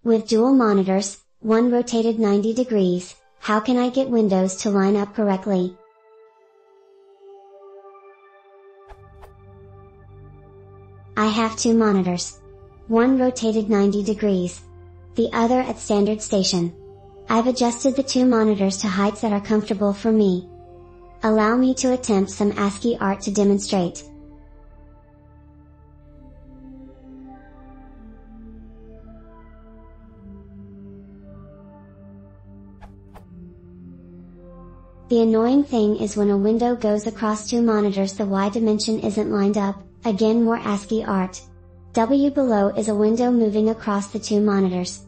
With dual monitors, one rotated 90 degrees, how can I get windows to line up correctly? I have two monitors. One rotated 90 degrees. The other at standard station. I've adjusted the two monitors to heights that are comfortable for me. Allow me to attempt some ASCII art to demonstrate. The annoying thing is when a window goes across two monitors the Y dimension isn't lined up, again more ASCII art. W below is a window moving across the two monitors.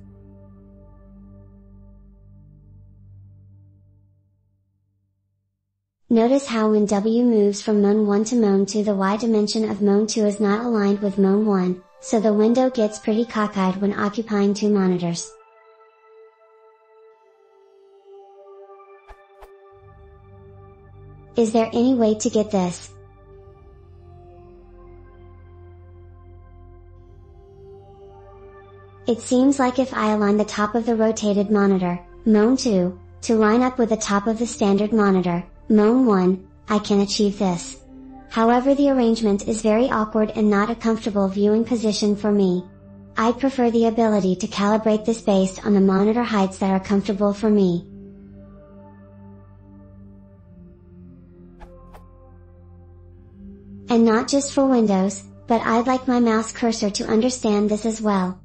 Notice how when W moves from Mon 1 to Mon 2 the Y dimension of Mon 2 is not aligned with Mon 1, so the window gets pretty cockeyed when occupying two monitors. Is there any way to get this? It seems like if I align the top of the rotated monitor, Mon 2, to line up with the top of the standard monitor, Mon 1, I can achieve this. However, the arrangement is very awkward and not a comfortable viewing position for me. I'd prefer the ability to calibrate this based on the monitor heights that are comfortable for me. And not just for Windows, but I'd like my mouse cursor to understand this as well.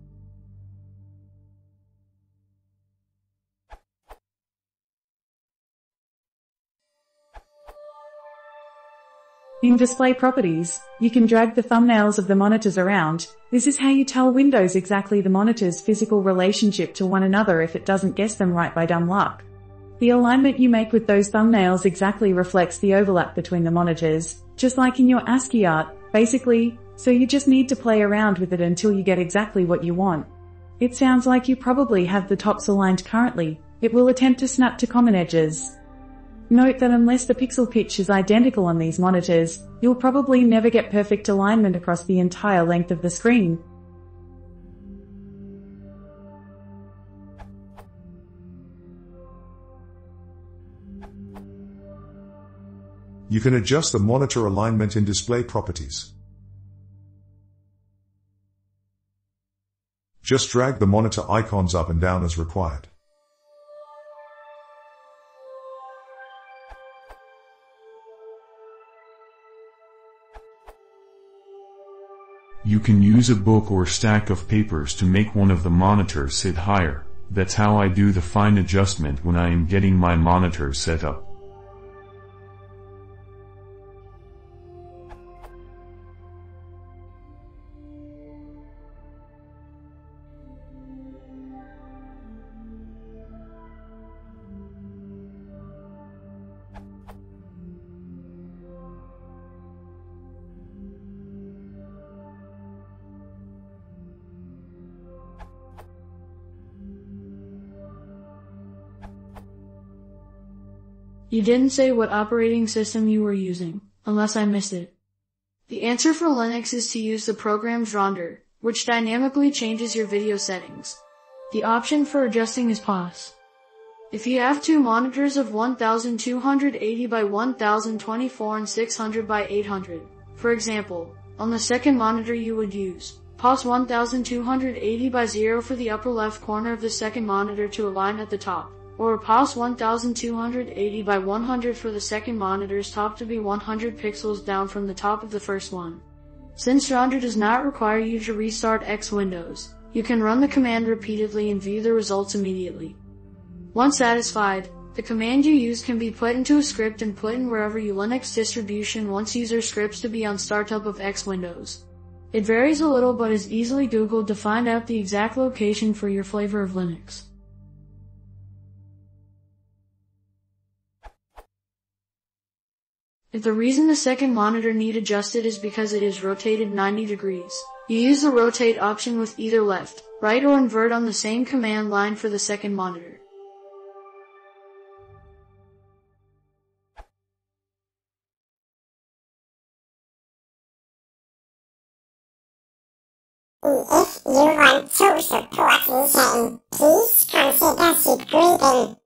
In Display Properties, you can drag the thumbnails of the monitors around. This is how you tell Windows exactly the monitor's physical relationship to one another if it doesn't guess them right by dumb luck. The alignment you make with those thumbnails exactly reflects the overlap between the monitors, just like in your ASCII art, basically, so you just need to play around with it until you get exactly what you want. It sounds like you probably have the tops aligned currently. It will attempt to snap to common edges. Note that unless the pixel pitch is identical on these monitors, you'll probably never get perfect alignment across the entire length of the screen. You can adjust the monitor alignment in Display Properties. Just drag the monitor icons up and down as required. You can use a book or stack of papers to make one of the monitors sit higher. That's how I do the fine adjustment when I am getting my monitor set up. You didn't say what operating system you were using, unless I missed it. The answer for Linux is to use the program's render, which dynamically changes your video settings. The option for adjusting is pause. If you have two monitors of 1280 by 1024 and 600 by 800, for example, on the second monitor you would use pause 1280 by 0 for the upper left corner of the second monitor to align at the top, or pause 1280 by 100 for the second monitor's top to be 100 pixels down from the top of the first one. Since render does not require you to restart X Windows, you can run the command repeatedly and view the results immediately. Once satisfied, the command you use can be put into a script and put in wherever your Linux distribution wants user scripts to be on startup of X Windows. It varies a little but is easily Googled to find out the exact location for your flavor of Linux. If the reason the second monitor need adjusted is because it is rotated 90 degrees, you use the rotate option with either left, right or invert on the same command line for the second monitor. If you want to support the channel, please consider subscribing.